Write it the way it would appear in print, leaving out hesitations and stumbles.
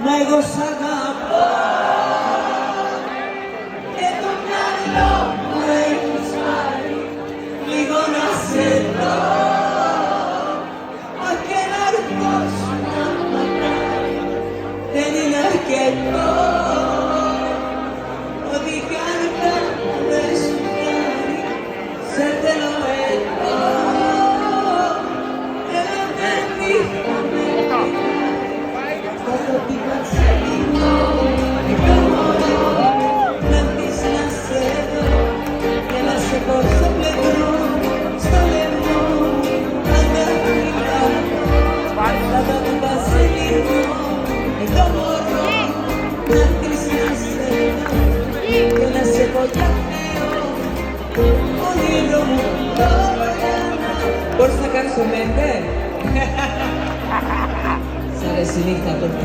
μα εγώ σ' αγαπώ. Και το μυαλό μου έχεις πάρει λίγο να σε δω, μα και να έρθω να μακάρι δεν είναι αρκετό. Ό,τι κι αν κάνω δεν σου φτάνει, σε θέλω εδώ. Έλα δεν είχαμε αυτό τι θα ξεγινώ, μικρό μωρό, να μπεις να σε δω και να σε πω στο πλευρό, στο λαιμό, πάντα φιλάω, πάντα του βασιλικό, μικρό μωρό, να μπεις να σε δω και να σε πω για Θεό, όνειρο μου τώρα. Μπορείς να κάνεις το μέντε? Σ' αρέσει η νύχτα τότε?